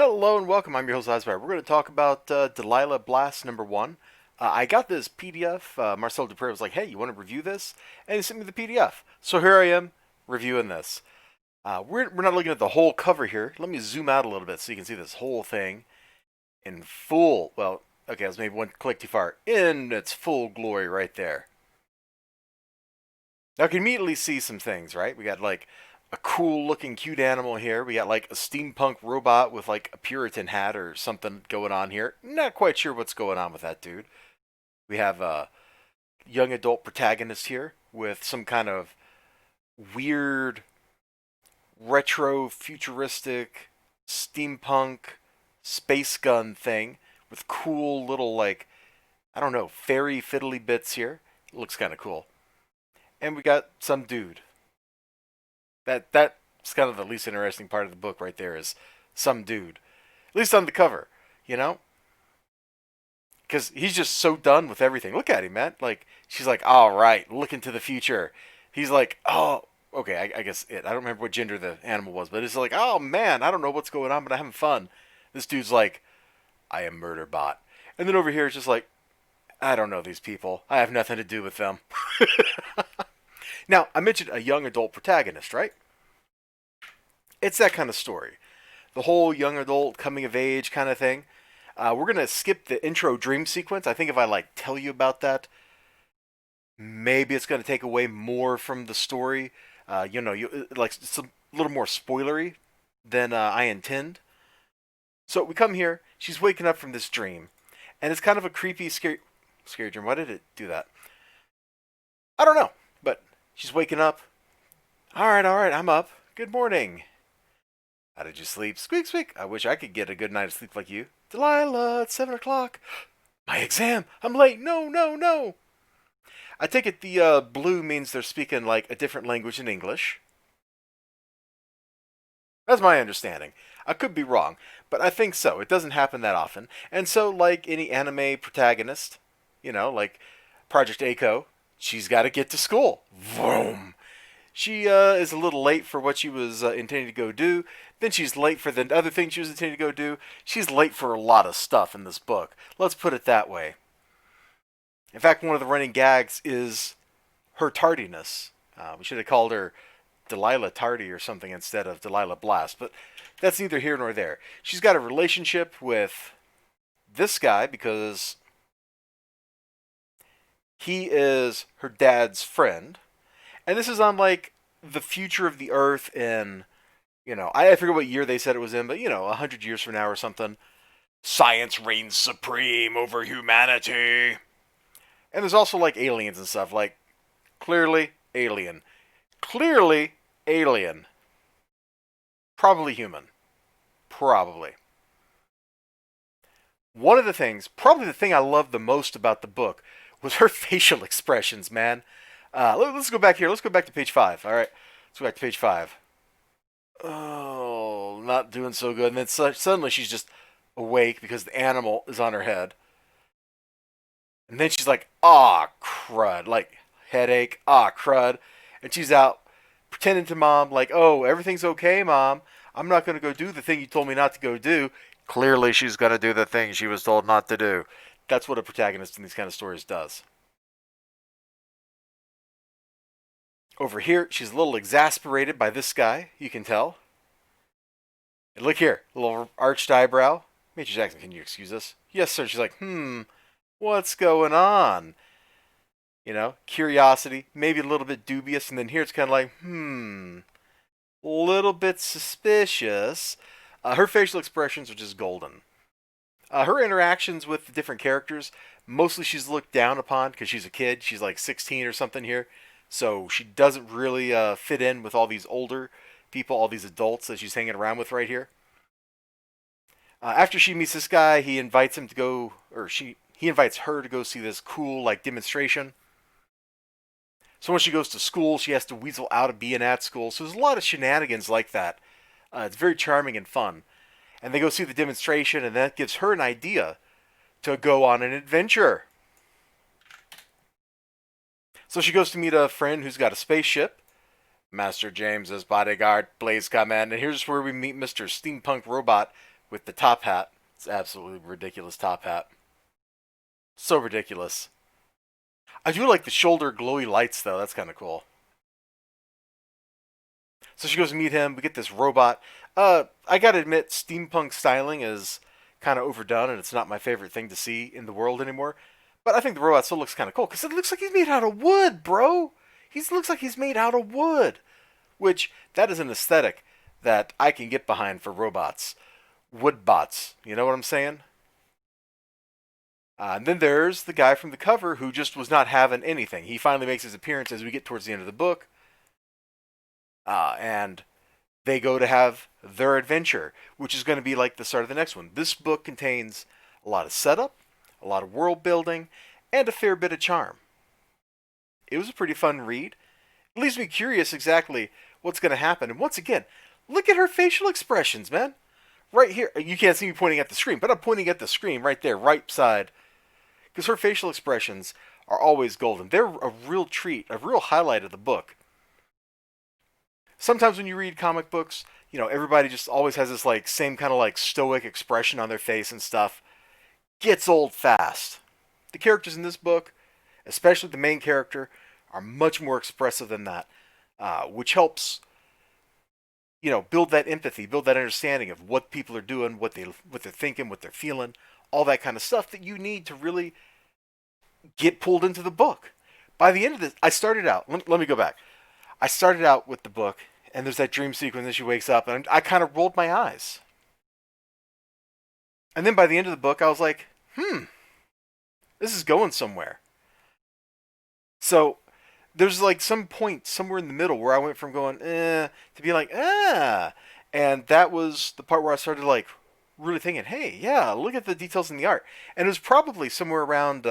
Hello and welcome. I'm your host, Elizibar. We're going to talk about Delilah Blast number one. I got this PDF. Marcel Dupré was like, hey, you want to review this? And he sent me the PDF. So here I am reviewing this. We're not looking at the whole cover here. Let me zoom out a little bit so you can see this whole thing in full. Well, okay, I was maybe one click too far. In its full glory right there. Now, I can immediately see some things, right? We got like a cool looking cute animal here. We got like a steampunk robot with like a Puritan hat or something going on here. Not quite sure what's going on with that dude. We have a young adult protagonist here with some kind of weird retro futuristic steampunk space gun thing with cool little like I don't know, fairy fiddly bits here. It looks kind of cool. And we got some dude. That's kind of the least interesting part of the book right there is some dude. At least on the cover, you know? Because he's just so done with everything. Look at him, man. Like, she's like, all right, look into the future. He's like, oh, okay, I guess it. I don't remember what gender the animal was, but it's like, oh, man, I don't know what's going on, but I'm having fun. This dude's like, I am Murderbot. And then over here, it's just like, I don't know these people. I have nothing to do with them. Now, I mentioned a young adult protagonist, right? It's that kind of story. The whole young adult coming of age kind of thing. We're gonna skip the intro dream sequence. I think if I like tell you about that, maybe it's gonna take away more from the story. You like it's a little more spoilery than I intend. So we come here. She's waking up from this dream, and it's kind of a creepy, scary dream. Why did it do that? I don't know, but she's waking up. All right, I'm up. Good morning. How did you sleep? Squeak, squeak. I wish I could get a good night of sleep like you. Delilah, it's 7 o'clock. My exam. I'm late. No, no, no. I take it the blue means they're speaking like a different language than English. That's my understanding. I could be wrong, but I think so. It doesn't happen that often. And so, like any anime protagonist, like Project Echo, she's got to get to school. Vroom. She is a little late for what she was intending to go do. Then she's late for the other thing she was intending to go do. She's late for a lot of stuff in this book. Let's put it that way. In fact, one of the running gags is her tardiness. We should have called her Delilah Tardy or something instead of Delilah Blast, but that's neither here nor there. She's got a relationship with this guy because he is her dad's friend. And this is on like the future of the Earth in, I forget what year they said it was in, but 100 years from now or something. Science reigns supreme over humanity. And there's also like aliens and stuff. Like clearly alien, clearly alien, probably human, probably. One of the things, probably the thing I loved the most about the book, was her facial expressions, man. Let's go back here. Let's go back to page 5. All right. Let's go back to page 5. Oh, not doing so good. And then suddenly she's just awake because the animal is on her head. And then she's like, ah, crud. Like, headache, ah, crud. And she's out pretending to mom, like, oh, everything's okay, mom. I'm not going to go do the thing you told me not to go do. Clearly, she's going to do the thing she was told not to do. That's what a protagonist in these kind of stories does. Over here, she's a little exasperated by this guy, you can tell. And look here, a little arched eyebrow. Major Jackson, can you excuse us? Yes, sir. She's like, what's going on? Curiosity, maybe a little bit dubious, and then here it's kind of like, a little bit suspicious. Her facial expressions are just golden. Her interactions with the different characters, mostly she's looked down upon because she's a kid. She's like 16 or something here. So she doesn't really fit in with all these older people, all these adults that she's hanging around with right here. After she meets this guy, he invites him to go, or he invites her to go see this cool like demonstration. So when she goes to school, she has to weasel out of being at school. So there's a lot of shenanigans like that. It's very charming and fun. And they go see the demonstration, and that gives her an idea to go on an adventure. So she goes to meet a friend who's got a spaceship. Master James's bodyguard, please come in. And here's where we meet Mr. Steampunk Robot with the top hat. It's absolutely ridiculous top hat. So ridiculous. I do like the shoulder glowy lights though. That's kind of cool. So she goes to meet him. We get this robot. I gotta admit, steampunk styling is kind of overdone, and it's not my favorite thing to see in the world anymore. But I think the robot still looks kind of cool because it looks like he's made out of wood, bro. He looks like he's made out of wood, which that is an aesthetic that I can get behind for robots, wood bots. You know what I'm saying? And then there's the guy from the cover who just was not having anything. He finally makes his appearance as we get towards the end of the book, and they go to have their adventure, which is going to be like the start of the next one. This book contains a lot of setup, a lot of world building, and a fair bit of charm. It was a pretty fun read. It leaves me curious exactly what's going to happen. And once again, look at her facial expressions, man. Right here, you can't see me pointing at the screen, but I'm pointing at the screen right there, right side. Because her facial expressions are always golden. They're a real treat, a real highlight of the book. Sometimes when you read comic books, everybody just always has this like same kind of like stoic expression on their face and stuff. Gets old fast. The characters in this book, especially the main character, are much more expressive than that, which helps, build that empathy, build that understanding of what people are doing, what they're thinking, what they're feeling, all that kind of stuff that you need to really get pulled into the book. By the end of this, I started out. Let me go back. I started out with the book, and there's that dream sequence, and she wakes up, and I kind of rolled my eyes. And then by the end of the book, I was like, this is going somewhere. So there's like some point somewhere in the middle where I went from going, to be like, and that was the part where I started like really thinking, hey, yeah, look at the details in the art. And it was probably somewhere around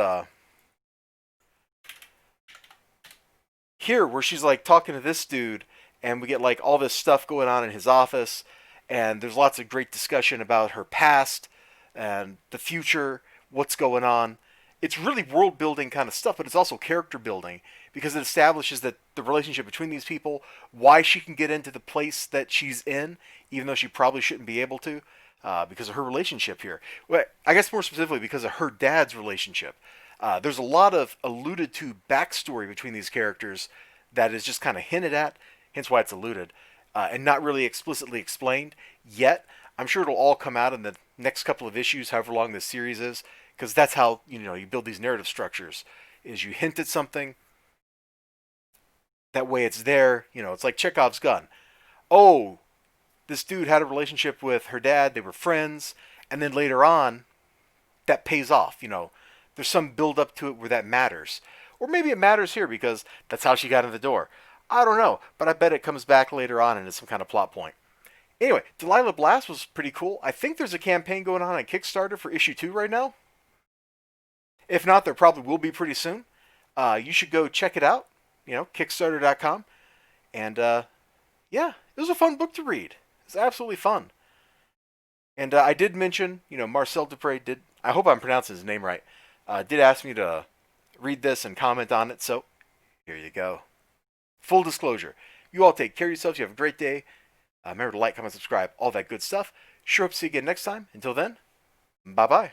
here where she's like talking to this dude, and we get like all this stuff going on in his office, and there's lots of great discussion about her past and the future, what's going on. It's really world building kind of stuff, but it's also character building because it establishes that the relationship between these people, why she can get into the place that she's in, even though she probably shouldn't be able to, because of her relationship here. Well, I guess more specifically because of her dad's relationship. There's a lot of alluded to backstory between these characters that is just kind of hinted at, hence why it's alluded, and not really explicitly explained yet. I'm sure it'll all come out in the next couple of issues, however long this series is, because that's how you build these narrative structures. Is you hint at something, that way it's there. It's like Chekhov's gun. Oh, this dude had a relationship with her dad. They were friends, and then later on, that pays off. There's some build up to it where that matters, or maybe it matters here because that's how she got in the door. I don't know, but I bet it comes back later on and it's some kind of plot point. Anyway, Delilah Blast was pretty cool. I think there's a campaign going on Kickstarter for issue 2 right now. If not, there probably will be pretty soon. You should go check it out. Kickstarter.com. And yeah, it was a fun book to read. It's absolutely fun. And I did mention, Marcel Dupré did. I hope I'm pronouncing his name right. Did ask me to read this and comment on it. So here you go. Full disclosure. You all take care of yourselves. You have a great day. Remember to like, comment, subscribe, all that good stuff. Sure hope to see you again next time. Until then, bye-bye.